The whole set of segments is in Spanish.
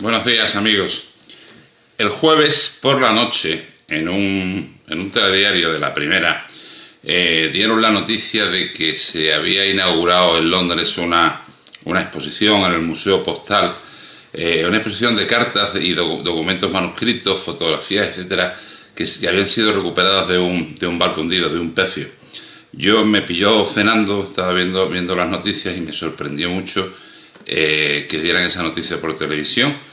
Buenos días, amigos. El jueves por la noche, en un telediario de la Primera, dieron la noticia de que se había inaugurado en Londres una exposición en el Museo Postal, una exposición de cartas y documentos manuscritos, fotografías, etcétera, que habían sido recuperadas de un barco hundido, de un pecio. Yo me pilló cenando, estaba viendo las noticias y me sorprendió mucho que dieran esa noticia por televisión.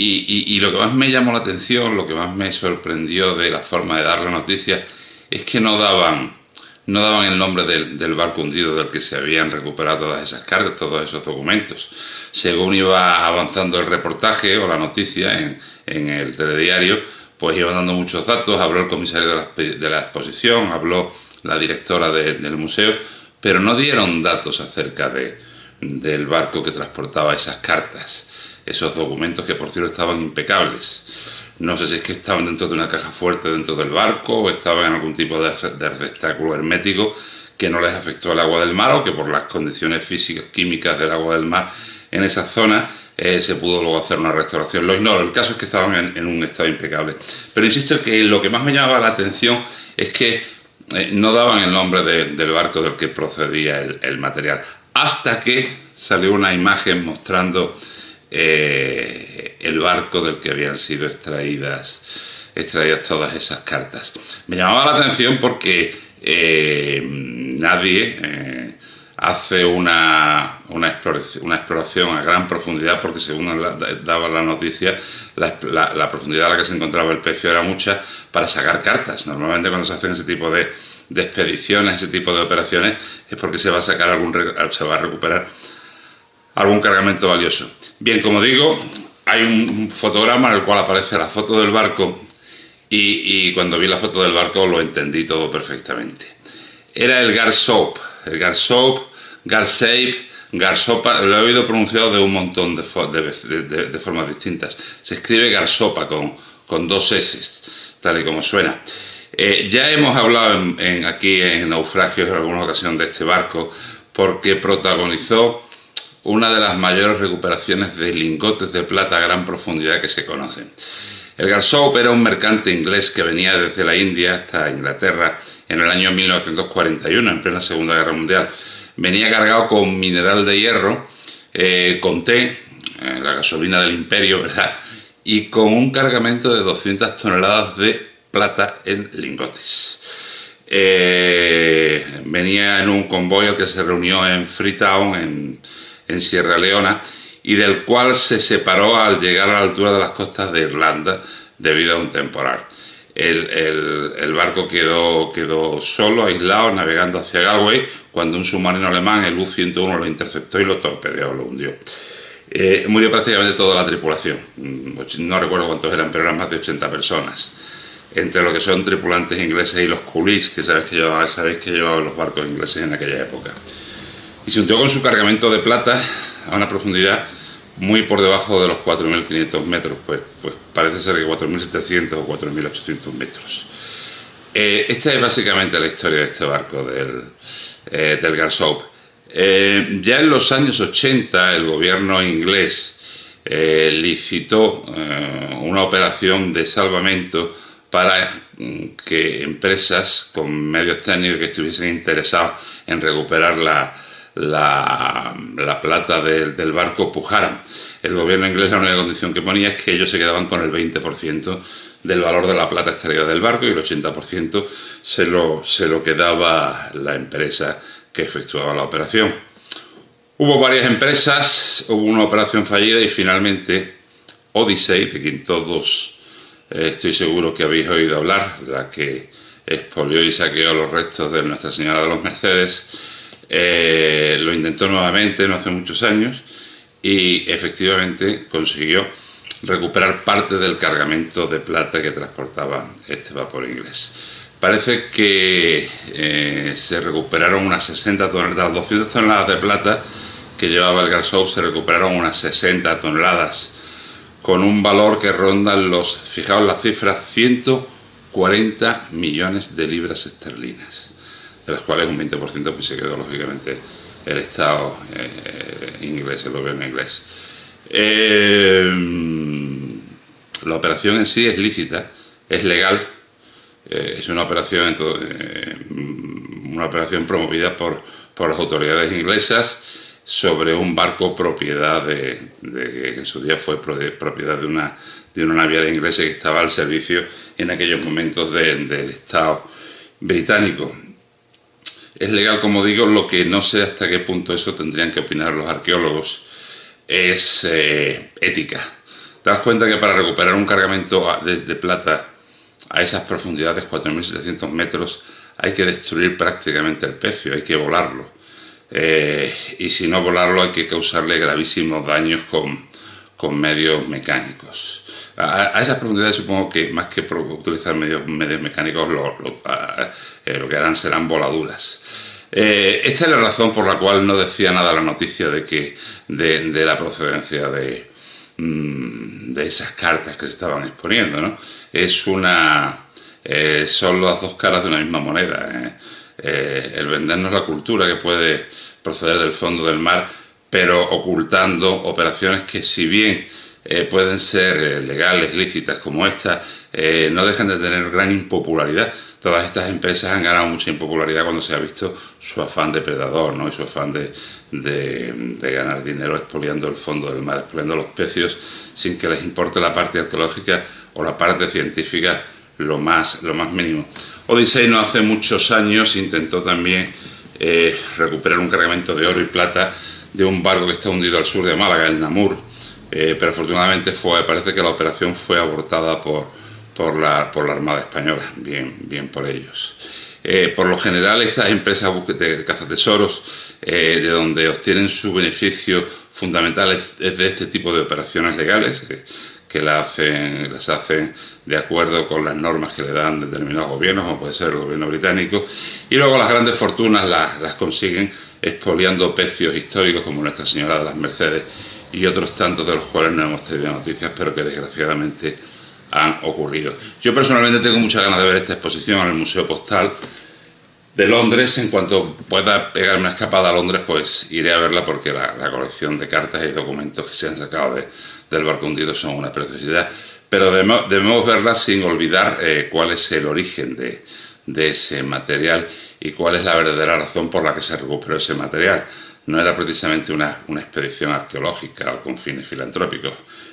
Y lo que más me llamó la atención, lo que más me sorprendió de la forma de dar la noticia, es que no daban el nombre del barco hundido del que se habían recuperado todas esas cartas, todos esos documentos. Según iba avanzando el reportaje o la noticia en el telediario, pues iban dando muchos datos. Habló el comisario de la exposición, habló la directora del museo, pero no dieron datos acerca del barco que transportaba esas cartas, esos documentos que por cierto estaban impecables. No sé si es que estaban dentro de una caja fuerte dentro del barco o estaban en algún tipo de receptáculo hermético que no les afectó al agua del mar, o que por las condiciones físicas, químicas del agua del mar en esa zona se pudo luego hacer una restauración. Lo ignoro, el caso es que estaban en un estado impecable. Pero insisto que lo que más me llamaba la atención es que no daban el nombre del barco del que procedía el material, hasta que salió una imagen mostrando el barco del que habían sido extraídas todas esas cartas. Me llamaba la atención porque nadie hace una exploración a gran profundidad, porque según daba la noticia, la profundidad a la que se encontraba el pecio era mucha, para sacar cartas. Normalmente cuando se hacen ese tipo de expediciones, ese tipo de operaciones, es porque se va a sacar se va a recuperar algún cargamento valioso. Bien, como digo, hay un fotograma en el cual aparece la foto del barco y cuando vi la foto del barco lo entendí todo perfectamente. Era el Garsope, Garsape, Garsopa. Lo he oído pronunciado de un montón de formas distintas. Se escribe Garsopa con dos S, tal y como suena. Ya hemos hablado aquí en Naufragios en alguna ocasión de este barco, porque protagonizó una de las mayores recuperaciones de lingotes de plata a gran profundidad que se conocen. El Garsope era un mercante inglés que venía desde la India hasta Inglaterra en el año 1941, en plena Segunda Guerra Mundial. Venía cargado con mineral de hierro, con té, la gasolina del imperio, ¿verdad?, y con un cargamento de 200 toneladas de plata en lingotes. Venía en un convoy al que se reunió en Freetown, en Sierra Leona, y del cual se separó al llegar a la altura de las costas de Irlanda debido a un temporal. El barco quedó solo, aislado, navegando hacia Galway, cuando un submarino alemán, el U-101, lo interceptó y lo torpedeó, lo hundió. Murió prácticamente toda la tripulación. No recuerdo cuántos eran, pero eran más de 80 personas. Entre lo que son tripulantes ingleses y los coolies, que sabéis que llevaban los barcos ingleses en aquella época. Y se hundió con su cargamento de plata a una profundidad muy por debajo de los 4.500 metros, pues parece ser que 4.700 o 4.800 metros. Esta es básicamente la historia de este barco, del Garsope. Ya en los años 80 el gobierno inglés licitó una operación de salvamento para que empresas con medios técnicos que estuviesen interesados en recuperar la plata del barco pujaran. El gobierno inglés, la única condición que ponía es que ellos se quedaban con el 20% del valor de la plata extraída del barco, y el 80% se lo quedaba la empresa que efectuaba la operación. Hubo varias empresas, hubo una operación fallida y finalmente Odyssey, de quien todos estoy seguro que habéis oído hablar, la que expolió y saqueó los restos de Nuestra Señora de los Mercedes, lo intentó nuevamente no hace muchos años y efectivamente consiguió recuperar parte del cargamento de plata que transportaba este vapor inglés. Parece que se recuperaron unas 60 toneladas, 200 toneladas de plata que llevaba el Garsope, se recuperaron unas 60 toneladas con un valor que ronda fijaos las cifras, 140 millones de libras esterlinas, de las cuales un 20% pues se quedó lógicamente el Estado inglés, el gobierno inglés. La operación en sí es lícita, es legal, es una operación promovida por las autoridades inglesas sobre un barco propiedad que en su día fue propiedad de una naviera inglesa que estaba al servicio en aquellos momentos del Estado británico. Es legal, como digo. Lo que no sé hasta qué punto eso tendrían que opinar los arqueólogos es ética. Te das cuenta que para recuperar un cargamento de plata a esas profundidades, 4.700 metros, hay que destruir prácticamente el pecio, hay que volarlo. Y si no volarlo, hay que causarle gravísimos daños con medios mecánicos. A esas profundidades supongo que más que utilizar medios mecánicos lo que harán serán voladuras. Esta es la razón por la cual no decía nada la noticia de la procedencia de esas cartas que se estaban exponiendo, ¿no? Son las dos caras de una misma moneda. El vendernos la cultura que puede proceder del fondo del mar, pero ocultando operaciones que, si bien pueden ser legales, lícitas como esta, no dejan de tener gran impopularidad. Todas estas empresas han ganado mucha impopularidad cuando se ha visto su afán depredador, ¿no? Y su afán de ganar dinero expoliando el fondo del mar, expoliando los pecios, sin que les importe la parte arqueológica o la parte científica lo más mínimo. Odyssey no hace muchos años intentó también recuperar un cargamento de oro y plata de un barco que está hundido al sur de Málaga, el Namur, pero afortunadamente parece que la operación fue abortada por la Armada Española. Bien por ellos. Por lo general, estas empresas de cazatesoros, de donde obtienen su beneficio fundamental es de este tipo de operaciones legales, que las hacen de acuerdo con las normas que le dan determinados gobiernos, como puede ser el gobierno británico, y luego las grandes fortunas las consiguen expoliando pecios históricos como Nuestra Señora de las Mercedes y otros tantos de los cuales no hemos tenido noticias, pero que desgraciadamente han ocurrido. Yo personalmente tengo muchas ganas de ver esta exposición en el Museo Postal de Londres. En cuanto pueda pegarme una escapada a Londres, pues iré a verla, porque la colección de cartas y documentos que se han sacado del barco hundido son una preciosidad. Pero debemos verla sin olvidar cuál es el origen de ese material y cuál es la verdadera razón por la que se recuperó ese material. No era precisamente una expedición arqueológica o con fines filantrópicos,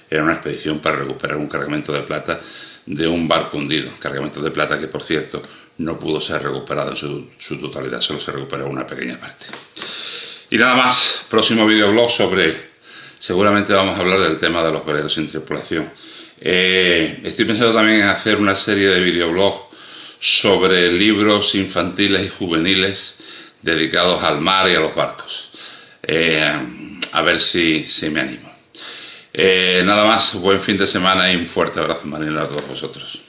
era una expedición para recuperar un cargamento de plata de un barco hundido, cargamento de plata que, por cierto, no pudo ser recuperado en su totalidad, solo se recuperó una pequeña parte. Y nada más, próximo videoblog seguramente vamos a hablar del tema de los veleros sin tripulación. Estoy pensando también en hacer una serie de videoblogs sobre libros infantiles y juveniles dedicados al mar y a los barcos. A ver si me animo. Nada más, buen fin de semana y un fuerte abrazo marinero a todos vosotros.